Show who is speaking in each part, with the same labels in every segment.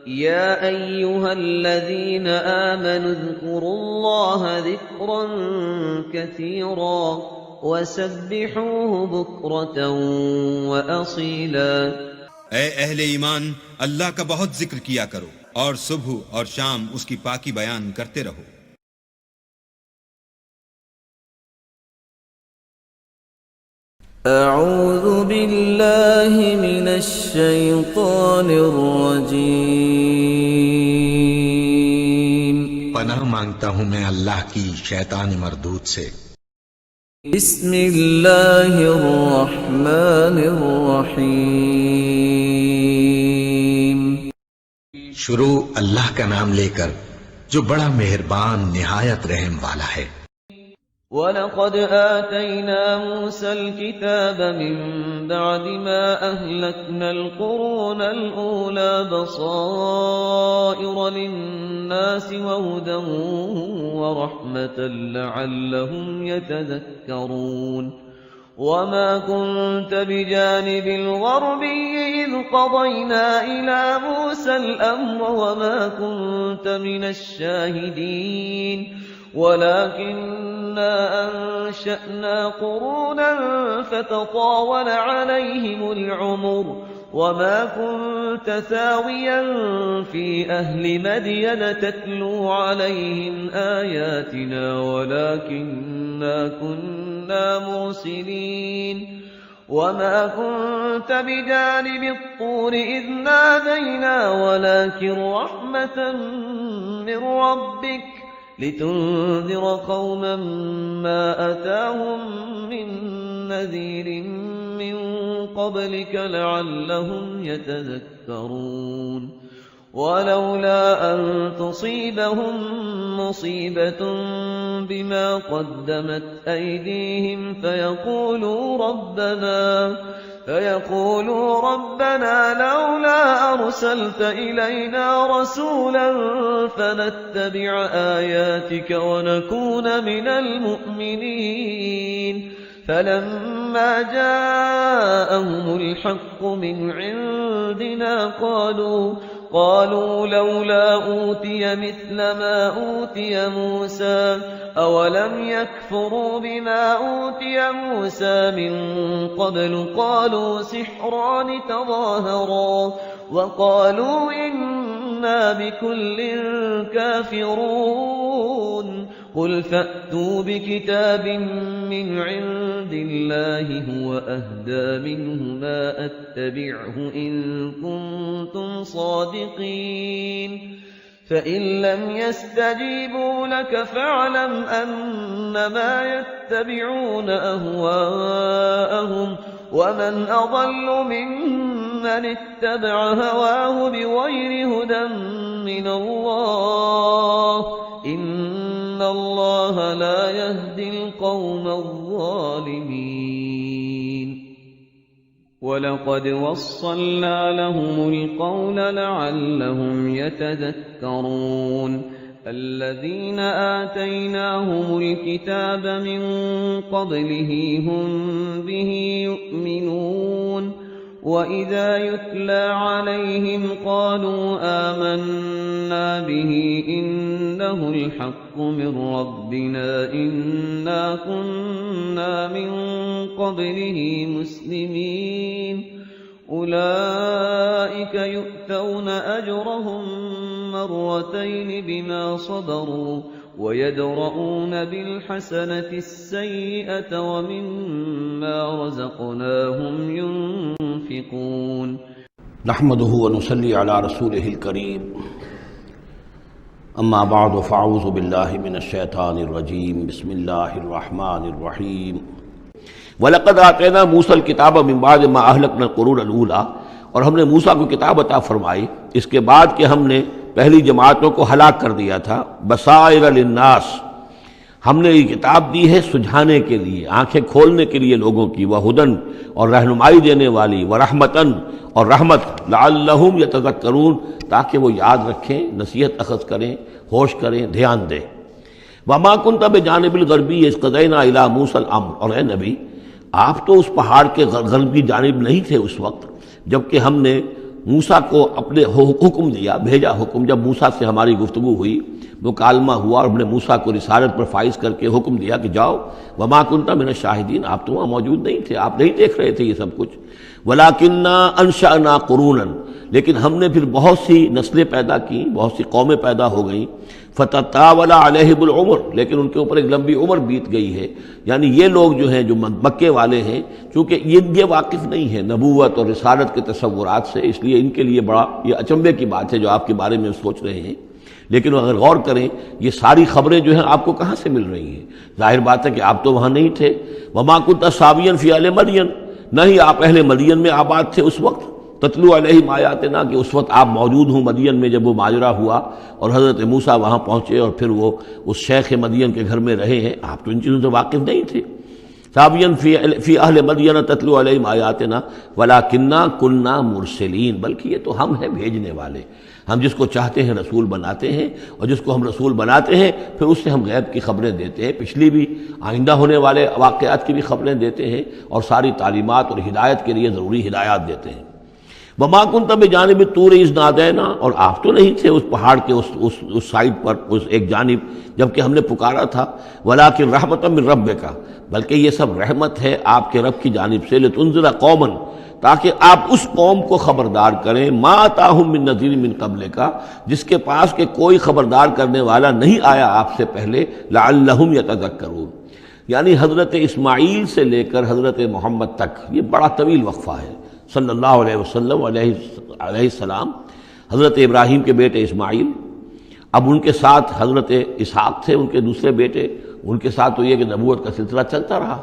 Speaker 1: يا أيها الذين آمنوا اذكروا الله ذكرا كثيرا وسبحوه بكرة وأصيلا۔
Speaker 2: اے اہل ایمان، اللہ کا بہت ذکر کیا کرو اور صبح اور شام اس کی پاکی بیان کرتے رہو۔
Speaker 3: اعوذ باللہ من الشیطان الرجیم،
Speaker 4: پناہ مانگتا ہوں میں اللہ کی شیطان مردود سے۔
Speaker 3: بسم اللہ الرحمن الرحیم،
Speaker 4: شروع اللہ کا نام لے کر جو بڑا مہربان نہایت رحم والا ہے۔
Speaker 1: وَلَقَدْ آتَيْنَا مُوسَى الْكِتَابَ مِنْ بَعْدِ مَا أَهْلَكْنَا الْقُرُونَ الْأُولَى بَصَائِرَ لِلنَّاسِ وَهُدًى وَرَحْمَةً لَعَلَّهُمْ يَتَذَكَّرُونَ وَمَا كُنْتَ بِجَانِبِ الْغَرْبِيِّ إِذْ قَضَيْنَا إِلَى مُوسَى الْأَمْرَ وَمَا كُنْتَ مِنَ الشَّاهِدِينَ وَلَكِنَّا أَنشَأْنَا قُرُونًا فَتَطَاوَلَ عَلَيْهِمُ الْعُمُرُ وَمَا كُنْتَ ثَاوِيًا فِي أَهْلِ مَدْيَنَ تَتْلُو عَلَيْهِمْ آيَاتِنَا وَلَكِنَّا كُنَّا مُرْسِلِينَ وَمَا كُنْتَ بِجَانِبِ الطُّورِ إِذْ نَادَيْنَا وَلَكِنْ رَحْمَةً مِّن رَّبِّكَ لِتُنذِرَ قَوْمًا مَّا أَتَاهُم مِّن نَّذِيرٍ مِّن قَبْلِكَ لَعَلَّهُمْ يَتَذَكَّرُونَ وَلَوْلَا أَن تُصِيبَهُم مُّصِيبَةٌ بِمَا قَدَّمَتْ أَيْدِيهِمْ فيقولوا ربنا لولا أرسلت إلينا رسولا فنتبع آياتك ونكون من المؤمنين فلما جاءهم الحق من عندنا قالوا لولا أوتي مثل ما أوتي موسى أولم يكفروا بما أوتي موسى من قبل قالوا سحران تظاهرا وقالوا إنا بكل كافرون قل فأتوا بكتاب من عند الله هو أهدى منهما أتبعه إن كنتم صادقين فإن لم يستجيبوا لك فاعلم أنما يتبعون أهواءهم ومن أضل ممن اتبع هواه بغير هدى من الله إن الله لا يهدي القوم الظالمين وَلَقَدْ وَصَّلْنَا لَهُمُ الْقَوْلَ لَعَلَّهُمْ يَتَذَكَّرُونَ الَّذِينَ آتَيْنَاهُمُ الْكِتَابَ مِنْ قَبْلِهِ هُمْ بِهِ يُؤْمِنُونَ وَإِذَا يُتْلَى عَلَيْهِمْ قَالُوا آمَنَّا بِهِ إِنَّهُ الْحَقُّ مِنْ رَبِّنَا إِنَّا كُنَّا مِنْ قَبْلِهِ مُسْلِمِينَ أُولَئِكَ يُؤْتَوْنَ أَجْرَهُمْ مرتين بما صبروا ويدرؤون بالحسنة السيئة ومما رزقناهم ينفقون
Speaker 5: نحمده ونصلي على رسوله الكريم اما بعد فاعوذ بالله من الشيطان الرجيم بسم الله الرحمن الرحيم وَلَقَدْ آتَيْنَا مُوسَى الْكِتَابَ مِنْ بَعْدِ مَا أَهْلَكْنَا الْقُرُونَ الْأُولَى، اور ہم نے موسیٰ کو کتاب عطا فرمائی اس کے بعد کہ ہم نے پہلی جماعتوں کو ہلاک کر دیا تھا۔ بصائر للناس، ہم نے یہ کتاب دی ہے سجھانے کے لیے، آنکھیں کھولنے کے لیے لوگوں کی، وہدن اور رہنمائی دینے والی، ورحمتن اور رحمت، لعلہم یتذکرون تاکہ وہ یاد رکھیں، نصیحت اخذ کریں، ہوش کریں، دھیان دیں۔ وما کنت بجانب الغربی اذ قضینا الی موسیٰ الامر، اور اے نبی آپ تو اس پہاڑ کے غربی جانب نہیں تھے اس وقت جبکہ ہم نے موسیٰ کو اپنے حکم دیا، بھیجا حکم، جب موسیٰ سے ہماری گفتگو ہوئی، مکالمہ ہوا، اور ہم نے موسیٰ کو رسالت پر فائز کر کے حکم دیا کہ جاؤ، وما کنت من الشاہدین، آپ تو وہاں موجود نہیں تھے، آپ نہیں دیکھ رہے تھے یہ سب کچھ، ولکننا انشأنا قرونا، لیکن ہم نے پھر بہت سی نسلیں پیدا کی، بہت سی قومیں پیدا ہو گئیں، فتطاول علیہم العمر، لیکن ان کے اوپر ایک لمبی عمر بیت گئی ہے، یعنی یہ لوگ جو ہیں جو مکے والے ہیں، چونکہ یہ واقف نہیں ہیں نبوت اور رسالت کے تصورات سے، اس لیے ان کے لیے بڑا یہ اچنبے کی بات ہے جو آپ کے بارے میں سوچ رہے ہیں، لیکن اگر غور کریں یہ ساری خبریں جو ہیں آپ کو کہاں سے مل رہی ہیں؟ ظاہر بات ہے کہ آپ تو وہاں نہیں تھے، وما کنت ساویا فی اہل مدین، نہ ہی آپ اہل مدین میں آباد تھے اس وقت، تتلو علیہم آیاتنا، کہ اس وقت آپ موجود ہوں مدین میں جب وہ ماجرا ہوا اور حضرت موسیٰ وہاں پہنچے اور پھر وہ اس شیخ مدین کے گھر میں رہے ہیں، آپ تو ان چیزوں سے واقف نہیں تھے۔ ساویا فی اہل مدین تتلو علیہم آیاتنا ولکننا کننا مرسلین، بلکہ یہ تو ہم ہیں بھیجنے والے، ہم جس کو چاہتے ہیں رسول بناتے ہیں، اور جس کو ہم رسول بناتے ہیں پھر اس سے ہم غیب کی خبریں دیتے ہیں، پچھلی بھی آئندہ ہونے والے واقعات کی بھی خبریں دیتے ہیں، اور ساری تعلیمات اور ہدایت کے لیے ضروری ہدایات دیتے ہیں۔ وما کنت بجانب الطور اذ نادینا، اور آپ تو نہیں تھے اس پہاڑ کے اس سائڈ پر، اس ایک جانب جب کہ ہم نے پکارا تھا، ولکن رحمۃ من ربک، بلکہ یہ سب رحمت ہے آپ کے رب کی جانب سے، لتنذر قوما، تاکہ آپ اس قوم کو خبردار کریں، ما آتاہم من نذیر من قبلک، جس کے پاس کہ کوئی خبردار کرنے والا نہیں آیا آپ سے پہلے، لعلہم یتذکرون، یعنی حضرت اسماعیل سے لے کر حضرت محمد تک یہ بڑا طویل وقفہ ہے، صلی اللہ علیہ وسلم علیہ السلام، حضرت ابراہیم کے بیٹے اسماعیل، اب ان کے ساتھ حضرت اسحاق تھے ان کے دوسرے بیٹے، ان کے ساتھ تو یہ کہ نبوت کا سلسلہ چلتا رہا،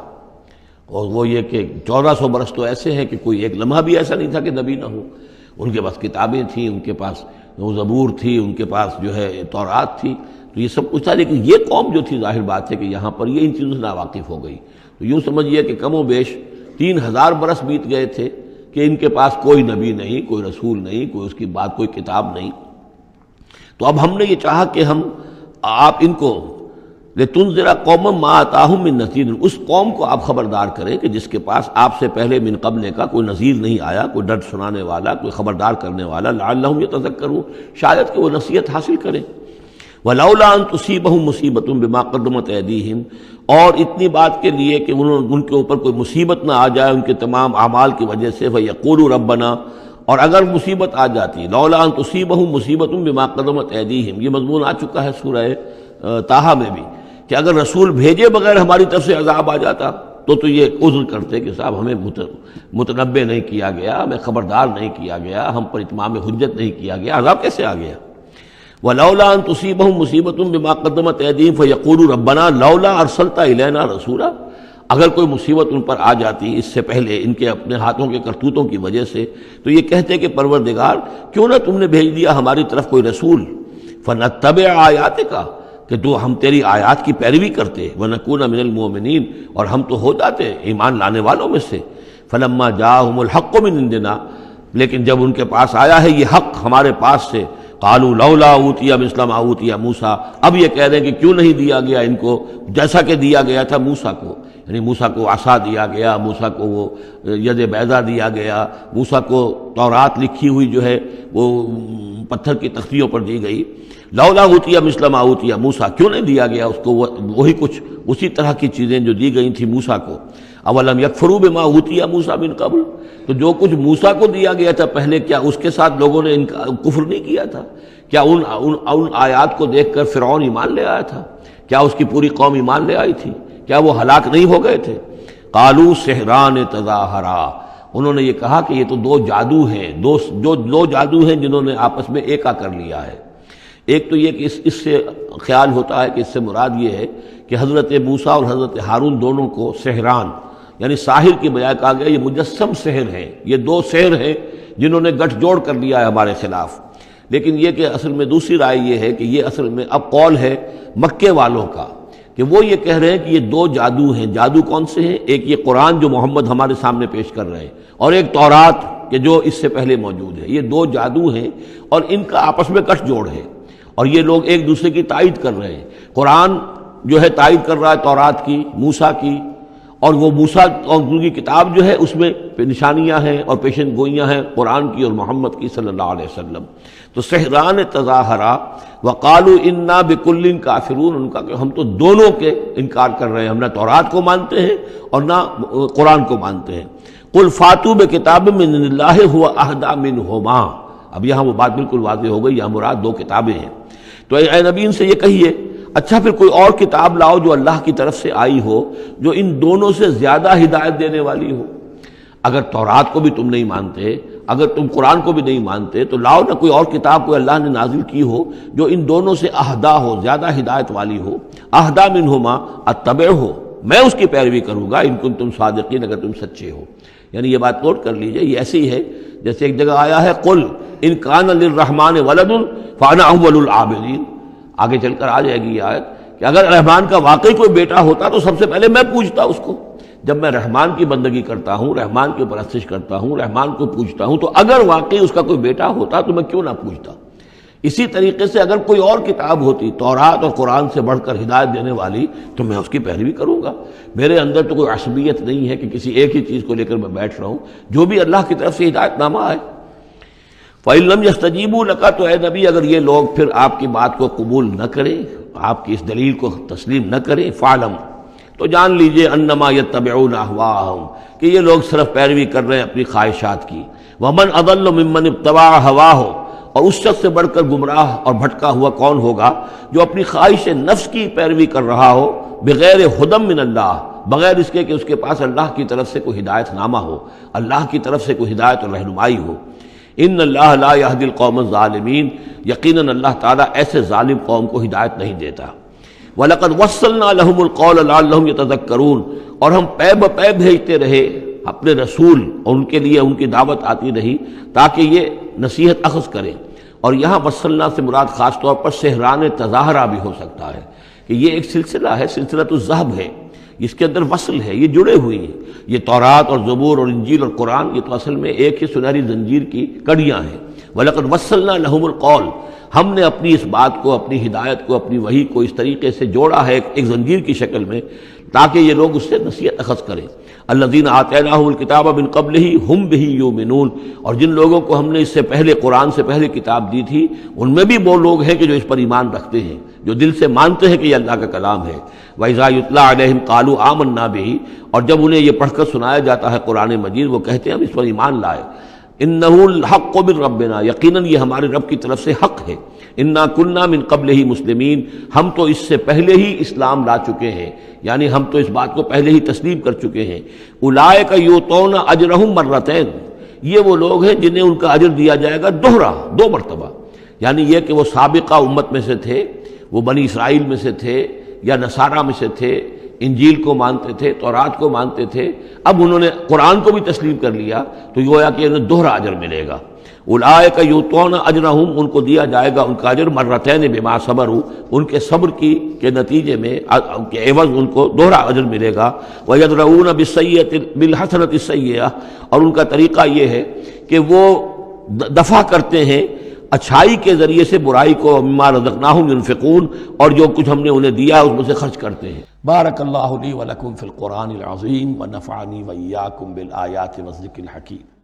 Speaker 5: اور وہ یہ کہ 1400 برس تو ایسے ہیں کہ کوئی ایک لمحہ بھی ایسا نہیں تھا کہ نبی نہ ہو، ان کے پاس کتابیں تھیں، ان کے پاس وہ زبور تھی، ان کے پاس جو ہے تورات تھی، تو یہ سب کچھ تھا، لیکن یہ قوم جو تھی ظاہر بات ہے کہ یہاں پر یہ ان چیزوں سے ناواقف ہو گئی، تو یوں سمجھیے کہ کم و بیش 3000 برس بیت گئے تھے کہ ان کے پاس کوئی نبی نہیں، کوئی رسول نہیں، کوئی اس کی بات کوئی کتاب نہیں۔ تو اب ہم نے یہ چاہا کہ ہم آپ ان کو لتنذر قوما ما آتاہم من نذیر، اس قوم کو آپ خبردار کریں کہ جس کے پاس آپ سے پہلے من قبل کا کوئی نذیر نہیں آیا، کوئی ڈر سنانے والا، کوئی خبردار کرنے والا، لعلہم یتذکرون، شاید کہ وہ نصیحت حاصل کریں۔ ولولا ان تصیبہم مصیبۃ بما قدمت ایدیہم، اور اتنی بات کے لیے کہ ان کے اوپر کوئی مصیبت نہ آ جائے ان کے تمام اعمال کی وجہ سے، فیقولوا ربنا، اور اگر مصیبت آ جاتی، لولا ان تصیبہم مصیبۃ بما قدمت ایدیہم، یہ مضمون آ چکا ہے سورہ طٰہٰ میں بھی، کہ اگر رسول بھیجے بغیر ہماری طرف سے عذاب آ جاتا تو یہ عذر کرتے کہ صاحب ہمیں متنبع نہیں کیا گیا، ہمیں خبردار نہیں کیا گیا، ہم پر اتمام حجت نہیں کیا گیا، عذاب کیسے آ گیا؟ وَلَوْلَا أَن تُصِيبَهُم مُّصِيبَةٌ بِمَا قَدَّمَتْ أَيْدِيهِمْ فَيَقُولُوا رَبَّنَا لَوْلَا أَرْسَلْتَ إِلَيْنَا رَسُولًا، اگر کوئی مصیبت ان پر آ جاتی اس سے پہلے ان کے اپنے ہاتھوں کے کرتوتوں کی وجہ سے، تو یہ کہتے کہ پروردگار کیوں نہ تم نے بھیج دیا ہماری طرف کوئی رسول، فَنَتَّبِعَ آیَاتِكَ، کہ تو ہم تیری آیات کی پیروی کرتے، وَنَكُونَ مِنَ الْمُؤْمِنِينَ، اور ہم تو ہو جاتے ایمان لانے والوں میں سے، فَلَمَّا جَاءَهُمُ الْحَقُّ مِنْ عِنْدِنَا، لیکن جب ان کے پاس آیا ہے یہ حق ہمارے پاس سے، قالوا لولا اوتي مثل ما اوتي موسیٰ، اب یہ کہہ رہے ہیں کہ کیوں نہیں دیا گیا ان کو جیسا کہ دیا گیا تھا موسیٰ کو، یعنی موسیٰ کو عصا دیا گیا، موسیٰ کو وہ ید بیضا دیا گیا، موسیٰ کو تورات لکھی ہوئی جو ہے وہ پتھر کی تختیوں پر دی گئی، لولا اوتي مثل ما اوتي موسیٰ، کیوں نہیں دیا گیا اس کو وہی کچھ اسی طرح کی چیزیں جو دی گئی تھی موسیٰ کو، اولم یکفروا بما اوتي موسیٰ من قبل، تو جو کچھ موسیٰ کو دیا گیا تھا پہلے کیا اس کے ساتھ لوگوں نے کفر نہیں کیا تھا؟ کیا ان آیات کو دیکھ کر فرعون ایمان لے آیا تھا؟ کیا اس کی پوری قوم ایمان لے آئی تھی؟ کیا وہ ہلاک نہیں ہو گئے تھے؟ قالوا سحران تظاہرا، انہوں نے یہ کہا کہ یہ تو دو جادو ہیں، دو جادو ہیں جنہوں نے آپس میں ایکا کر لیا ہے۔ ایک تو یہ کہ اس سے خیال ہوتا ہے کہ اس سے مراد یہ ہے کہ حضرت موسیٰ اور حضرت ہارون دونوں کو سحران، یعنی ساحر کی بجائے کہا گیا یہ مجسم سحر ہیں، یہ دو سحر ہیں جنہوں نے گٹھ جوڑ کر لیا ہے ہمارے خلاف۔ لیکن یہ کہ اصل میں دوسری رائے یہ ہے کہ یہ اصل میں اب قول ہے مکے والوں کا، کہ وہ یہ کہہ رہے ہیں کہ یہ دو جادو ہیں۔ جادو کون سے ہیں؟ ایک یہ قرآن جو محمد ہمارے سامنے پیش کر رہے ہیں، اور ایک تورات کہ جو اس سے پہلے موجود ہے، یہ دو جادو ہیں اور ان کا آپس میں گٹھ جوڑ ہے، اور یہ لوگ ایک دوسرے کی تائید کر رہے ہیں۔ قرآن جو ہے تائید کر رہا ہے تورات کی، موسیٰ کی، اور وہ موسیٰ اور ان کی کتاب جو ہے اس میں نشانیاں ہیں اور پیشن گوئیاں ہیں قرآن کی اور محمد کی صلی اللہ علیہ وسلم. تو سحران تظاہرا وقالوا انا بکل کافرون، ان کا کہ ہم تو دونوں کے انکار کر رہے ہیں، ہم نہ تورات کو مانتے ہیں اور نہ قرآن کو مانتے ہیں. قل فاتوا بکتاب من اللہ هو اہدی منہما. اب یہاں وہ بات بالکل واضح ہو گئی، یہاں مراد دو کتابیں ہیں. تو اے نبی ان سے یہ کہیے اچھا پھر کوئی اور کتاب لاؤ جو اللہ کی طرف سے آئی ہو، جو ان دونوں سے زیادہ ہدایت دینے والی ہو. اگر تورات کو بھی تم نہیں مانتے، اگر تم قرآن کو بھی نہیں مانتے، تو لاؤ نہ کوئی اور کتاب کوئی اللہ نے نازل کی ہو جو ان دونوں سے اہدا ہو، زیادہ ہدایت والی ہو. اہدا منہما اتبع ہو، میں اس کی پیروی کروں گا ان کنتم صادقین، اگر تم سچے ہو. یعنی یہ بات نوٹ کر لیجئے، یہ ایسی ہے جیسے ایک جگہ آیا ہے قل ان کان للرحمن ولد فانا اول العابدین. آگے چل کر آ جائے گی یہ آیت کہ اگر رحمان کا واقعی کوئی بیٹا ہوتا تو سب سے پہلے میں پوچھتا اس کو. جب میں رحمان کی بندگی کرتا ہوں، رحمان کی پرستش کرتا ہوں، رحمان کو پوچھتا ہوں، تو اگر واقعی اس کا کوئی بیٹا ہوتا تو میں کیوں نہ پوچھتا. اسی طریقے سے اگر کوئی اور کتاب ہوتی تورات اور قرآن سے بڑھ کر ہدایت دینے والی تو میں اس کی پیروی کروں گا. میرے اندر تو کوئی عصبیت نہیں ہے کہ کسی ایک ہی چیز کو لے کر میں بیٹھ رہا ہوں، جو بھی اللہ کی طرف سے ہدایت نامہ ہے. فَإِن لَّمْ يَسْتَجِيبُوا لَكَ، تو اے نبی اگر یہ لوگ پھر آپ کی بات کو قبول نہ کریں، آپ کی اس دلیل کو تسلیم نہ کریں، فَعْلَمْ، تو جان لیجئے انما یتبعون اہواءہم، کہ یہ لوگ صرف پیروی کر رہے ہیں اپنی خواہشات کی. ومن اضل ممن اتبع ہواہ، اور اس شخص سے بڑھ کر گمراہ اور بھٹکا ہوا کون ہوگا جو اپنی خواہش نفس کی پیروی کر رہا ہو، بغیر ہدی من اللہ، بغیر اس کے کہ اس کے پاس اللہ کی طرف سے کوئی ہدایت نامہ ہو، اللہ کی طرف سے کوئی ہدایت اور رہنمائی ہو. ان اللہ لا یہدی القوم الظالمین، یقیناً اللہ تعالیٰ ایسے ظالم قوم کو ہدایت نہیں دیتا. وَلَقَدْ وَصَّلْنَا لَهُمُ الْقَوْلَ لَعَلَّهُمْ يَتَذَكَّرُونَ، اور ہم پے بپے بھیجتے رہے اپنے رسول، اور ان کے لیے ان کی دعوت آتی رہی تاکہ یہ نصیحت اخذ کریں. اور یہاں وصلنا سے مراد خاص طور پر سحران تظاہرہ بھی ہو سکتا ہے کہ یہ ایک سلسلہ ہے، سلسلۃ الذہب ہے، اس کے اندر وصل ہے، یہ جڑے ہوئی ہیں. یہ تورات اور زبور اور انجیل اور قرآن یہ تو اصل میں ایک ہی سنہری زنجیر کی کڑیاں ہیں. وَلَقَدْ وَصَّلْنَا لَهُمُ الْقَوْلَ، ہم نے اپنی اس بات کو، اپنی ہدایت کو، اپنی وحی کو اس طریقے سے جوڑا ہے ایک زنجیر کی شکل میں تاکہ یہ لوگ اس سے نصیحت اخذ کریں. الذین آتیناہم الکتاب من قبلہ ہم بہ یؤمنون، اور جن لوگوں کو ہم نے اس سے پہلے قرآن سے پہلے کتاب دی تھی ان میں بھی وہ لوگ ہیں کہ جو اس پر ایمان رکھتے ہیں، جو دل سے مانتے ہیں کہ یہ اللہ کا کلام ہے. وَإِذَا يُتْلَىٰ عَلَيْهِمْ قَالُوا آمَنَّا بِهِ، اور جب انہیں یہ پڑھ کر سنایا جاتا ہے قرآن مجید وہ کہتے ہیں ہم اس پر ایمان لائے. اِنَّهُ الْحَقُّ مِن رَّبِّنَا، یقیناً یہ ہمارے رب کی طرف سے حق ہے. اِنَّا كُنَّا مِن قَبْلِهِ مُسْلِمِينَ، ہم تو اس سے پہلے ہی اسلام لا چکے ہیں، یعنی ہم تو اس بات کو پہلے ہی تسلیم کر چکے ہیں. اولئک یؤتون اجرہم مرتین، یہ وہ لوگ ہیں جنہیں ان کا اجر دیا جائے گا دوہرا، دو مرتبہ. یعنی یہ کہ وہ سابقہ امت میں سے تھے، وہ بنی اسرائیل میں سے تھے یا نصارہ میں سے تھے، انجیل کو مانتے تھے، تورات کو مانتے تھے، اب انہوں نے قرآن کو بھی تسلیم کر لیا تو یہ گویا کہ انہیں دوہرا اجر ملے گا. اولئک یؤتون اجرہم، ان کو دیا جائے گا ان کا اجر مرتین بما صبروا، ان کے صبر کی کے نتیجے میں کے عوض ان کو دوہرا اجر ملے گا. ویدرؤون بالسیئۃ بالحسنۃ السیئۃ، اور ان کا طریقہ یہ ہے کہ وہ دفع کرتے ہیں اچھائی کے ذریعے سے برائی کو. مما رزقناہم ينفقون، اور جو کچھ ہم نے انہیں دیا اس میں سے خرچ کرتے ہیں. بارک اللہ لی ولکم فی القرآن العظیم ونفعنی وإیاکم بالآیات والذکر الحکیم.